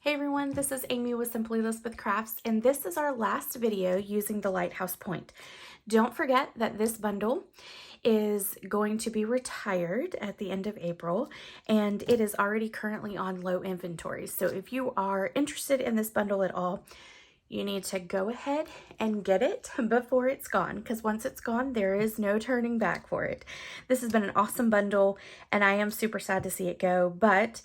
Hey everyone, this is Amy with Simply Elizabeth Crafts, and this is our last video using the Lighthouse Point. Don't forget that this bundle is going to be retired at the end of April, and it is already currently on low inventory. So if you are interested in this bundle at all, you need to go ahead and get it before it's gone, because once it's gone, there is no turning back for it. This has been an awesome bundle, and I am super sad to see it go, but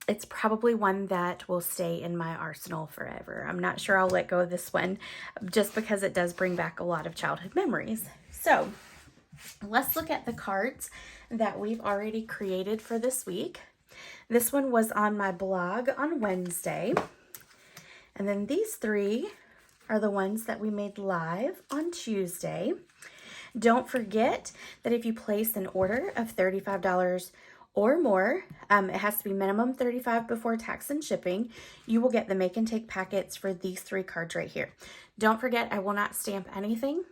it's probably one that will stay in my arsenal forever. I'm not sure I'll let go of this one, just because it does bring back a lot of childhood memories. So let's look at the cards that we've already created for this week. This one was on my blog on Wednesday. And then these three are the ones that we made live on Tuesday. Don't forget that if you place an order of $35 or more, it has to be minimum $35 before tax and shipping, you will get the make and take packets for these three cards right here. Don't forget, I will not stamp anything.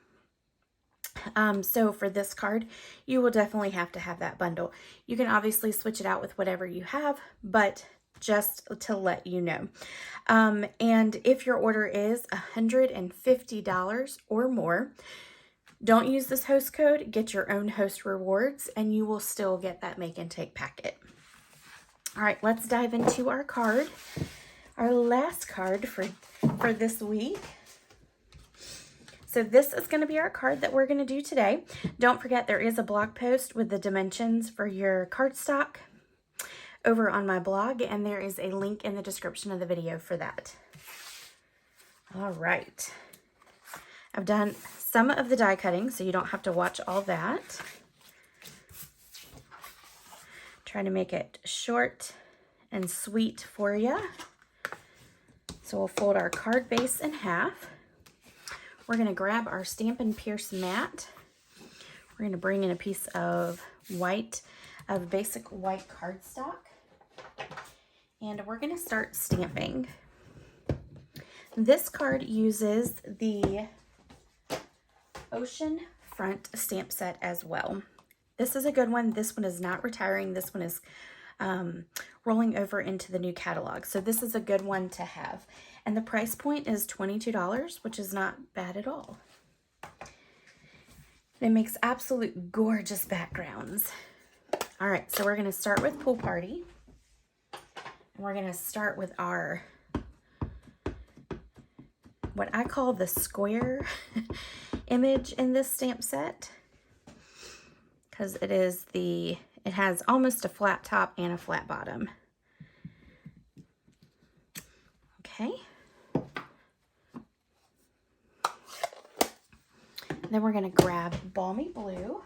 So for this card, you will definitely have to have that bundle. You can obviously switch it out with whatever you have, but just to let you know. And if your order is $150 or more, don't use this host code, get your own host rewards, and you will still get that make and take packet. All right, let's dive into our card, our last card for this week. So this is going to be our card that we're going to do today. Don't forget, there is a blog post with the dimensions for your cardstock over on my blog, and there is a link in the description of the video for that. All right. I've done some of the die cutting, so you don't have to watch all that. Try to make it short and sweet for you. So we'll fold our card base in half. We're going to grab our Stampin' Pierce mat. We're going to bring in a piece of basic white cardstock. And we're going to start stamping. This card uses the Ocean Front stamp set as well. This is a good one. This one is not retiring. This one is rolling over into the new catalog. So this is a good one to have. And the price point is $22, which is not bad at all. It makes absolute gorgeous backgrounds. All right, so we're going to start with Pool Party. And we're going to start with our, what I call the square image in this stamp set, because it has almost a flat top and a flat bottom. Okay. Then we're going to grab Balmy Blue.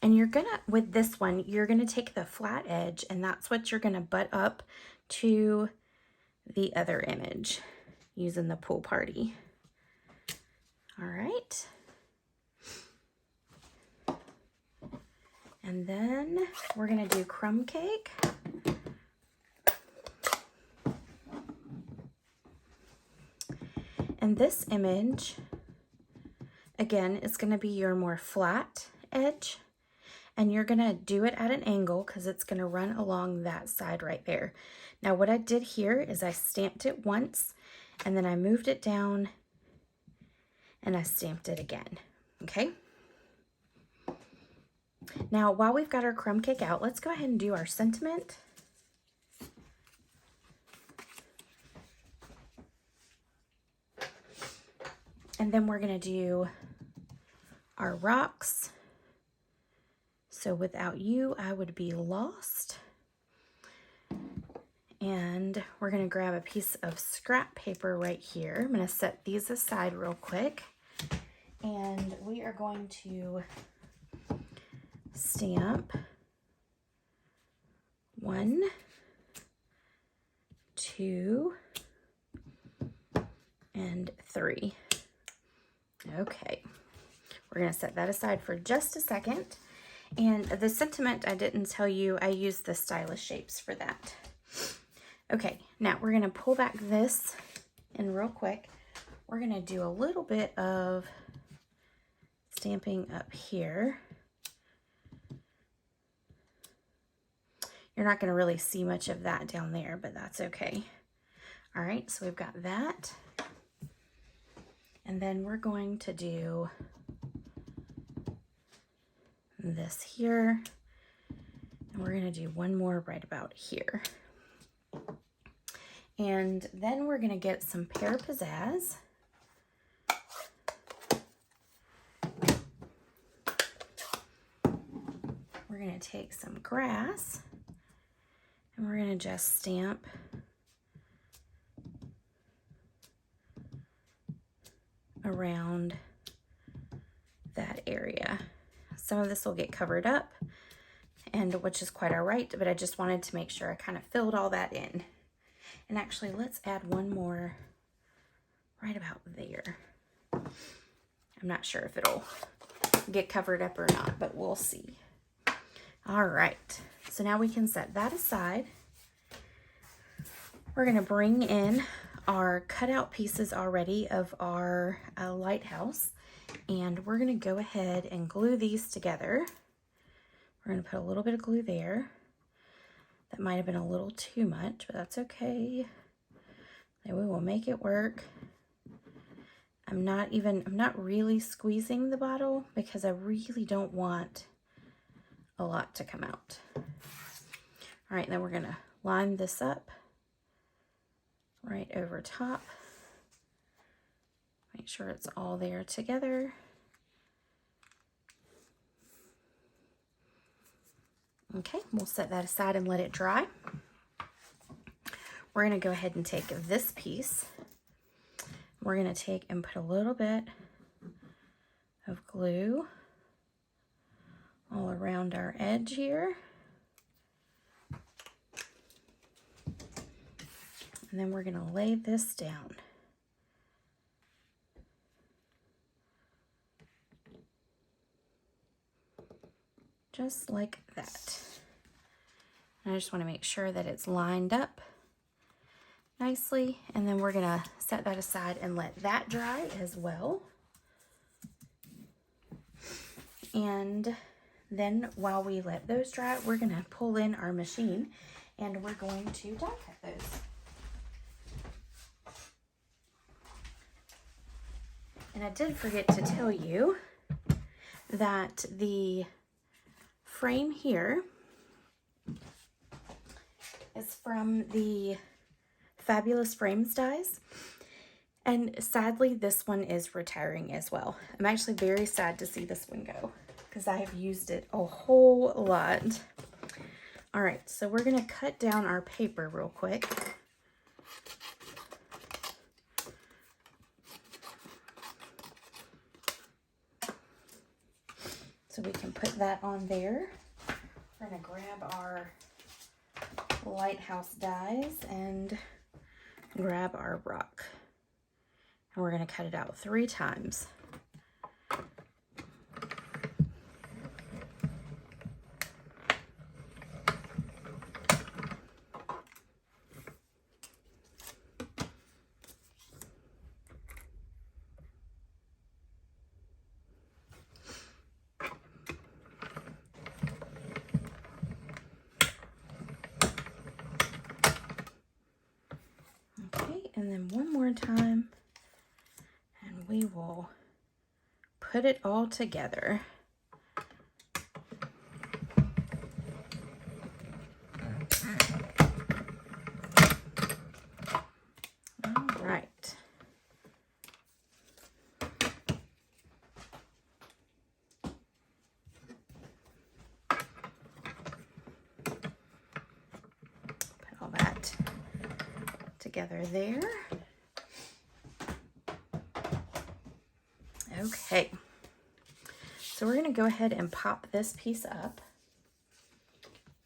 And you're gonna, with this one, you're gonna take the flat edge, and that's what you're gonna butt up to the other image using the Pool Party. All right. And then we're gonna do Crumb Cake. And this image, again, is gonna be your more flat edge. And you're going to do it at an angle because it's going to run along that side right there. Now what I did here is I stamped it once, and then I moved it down, and I stamped it again. Okay? Now while we've got our crumb cake out, let's go ahead and do our sentiment. And then we're going to do our rocks. So without you, I would be lost. And we're going to grab a piece of scrap paper right here. I'm going to set these aside real quick. And we are going to stamp 1, 2, and 3. Okay. We're going to set that aside for just a second. And the sentiment, I didn't tell you, I used the stylish shapes for that. Okay, now we're going to pull back this in real quick. we're going to do a little bit of stamping up here. You're not going to really see much of that down there, but that's okay. All right, so we've got that. And then we're going to do this here. And we're going to do one more right about here. And then we're going to get some pear pizzazz. We're going to take some grass and we're going to just stamp around that area. Some of this will get covered up, and which is quite all right, but I just wanted to make sure I kind of filled all that in. And actually, let's add one more right about there. I'm not sure if it'll get covered up or not, but we'll see. All right, so now we can set that aside. We're gonna bring in our cutout pieces already of our lighthouse, and we're gonna go ahead and glue these together. We're gonna put a little bit of glue there. That might have been a little too much, but that's okay. And we will make it work. I'm not really squeezing the bottle because I really don't want a lot to come out. All right, then we're gonna line this up right over top. Make sure it's all there together. Okay, we'll set that aside and let it dry. We're gonna go ahead and take this piece. We're gonna take and put a little bit of glue all around our edge here. And then we're gonna lay this down. Just like that. And I just want to make sure that it's lined up nicely, and then we're gonna set that aside and let that dry as well. And then while we let those dry, we're gonna pull in our machine and we're going to die cut those. And I did forget to tell you that the frame here is from the Fabulous Frames dies, and sadly this one is retiring as well. I'm actually very sad to see this one go because I have used it a whole lot. All right, so we're gonna cut down our paper real quick. So we can put that on there. We're gonna grab our lighthouse dies and grab our rock. And we're gonna cut it out 3 times. And then one more time, and we will put it all together. All right. Put all that together there. Okay, so we're going to go ahead and pop this piece up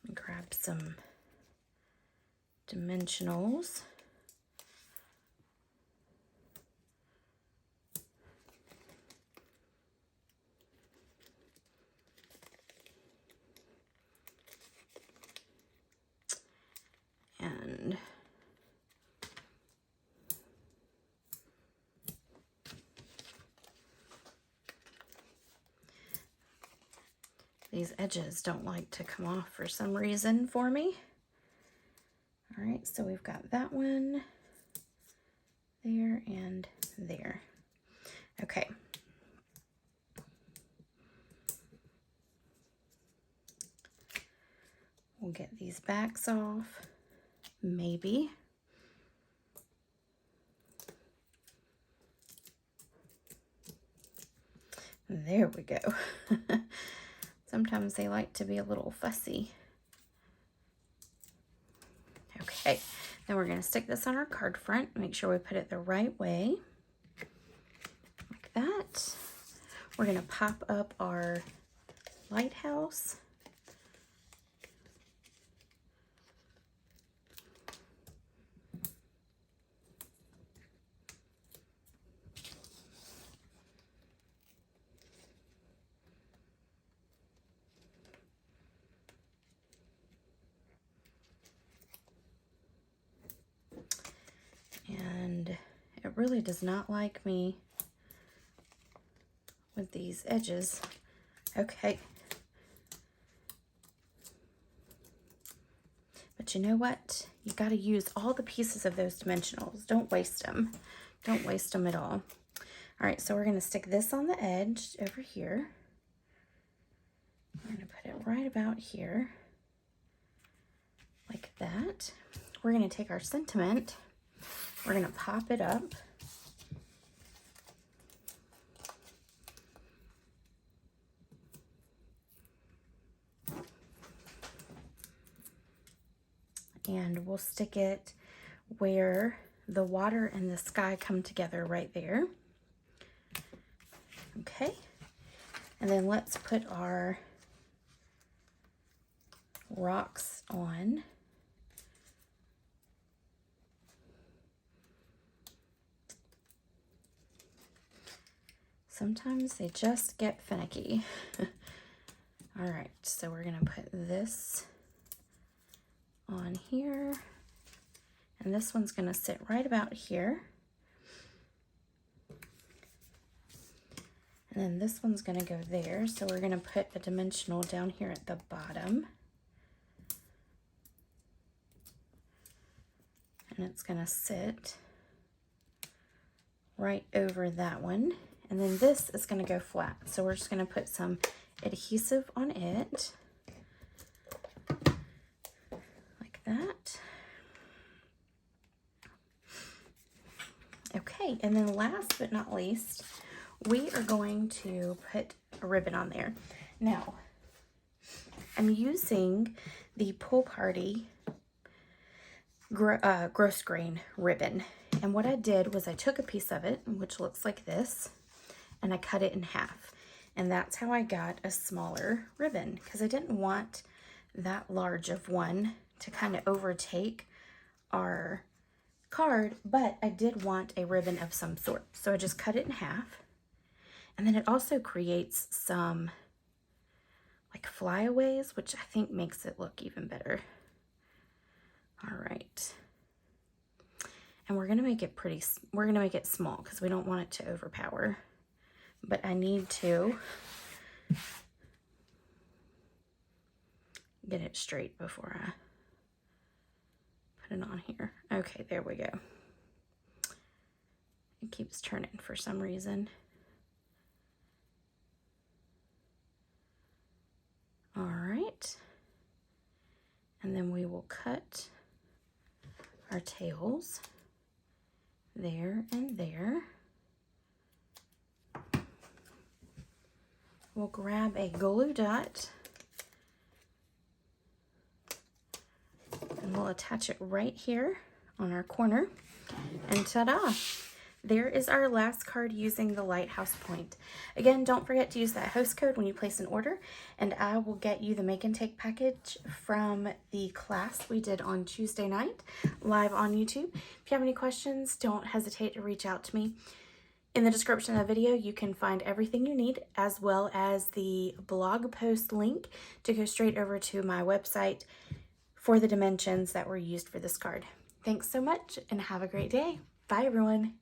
and grab some dimensionals. And These edges don't like to come off for some reason for me. All right, so we've got that one there and there. Okay. We'll get these backs off, maybe. There we go. Sometimes they like to be a little fussy. Okay, then we're going to stick this on our card front. Make sure we put it the right way, like that. We're going to pop up our lighthouse. And it really does not like me with these edges. Okay. But you know what? You got to use all the pieces of those dimensionals. Don't waste them. Don't waste them at all. All right, so we're going to stick this on the edge over here. We're going to put it right about here, like that. We're going to take our sentiment. We're going to pop it up. And we'll stick it where the water and the sky come together right there. Okay. And then let's put our rocks on. Sometimes they just get finicky. All right, so we're gonna put this on here, and this one's gonna sit right about here. And then this one's gonna go there, so we're gonna put a dimensional down here at the bottom. And it's gonna sit right over that one. And then this is going to go flat. So we're just going to put some adhesive on it. Like that. Okay, and then last but not least, we are going to put a ribbon on there. Now, I'm using the Pool Party gross grain ribbon. And what I did was I took a piece of it, which looks like this, and I cut it in half. And that's how I got a smaller ribbon, because I didn't want that large of one to kind of overtake our card, but I did want a ribbon of some sort. So I just cut it in half. And then it also creates some like flyaways, which I think makes it look even better. All right. And we're gonna make it we're gonna make it small because we don't want it to overpower. But I need to get it straight before I put it on here. Okay, there we go. It keeps turning for some reason. All right. And then we will cut our tails there and there. We'll grab a glue dot and we'll attach it right here on our corner, and ta-da! There is our last card using the Lighthouse Point. Again, don't forget to use that host code when you place an order, and I will get you the make and take package from the class we did on Tuesday night live on YouTube. If you have any questions, don't hesitate to reach out to me. In the description of the video, you can find everything you need, as well as the blog post link to go straight over to my website for the dimensions that were used for this card. Thanks so much and have a great day. Bye, everyone.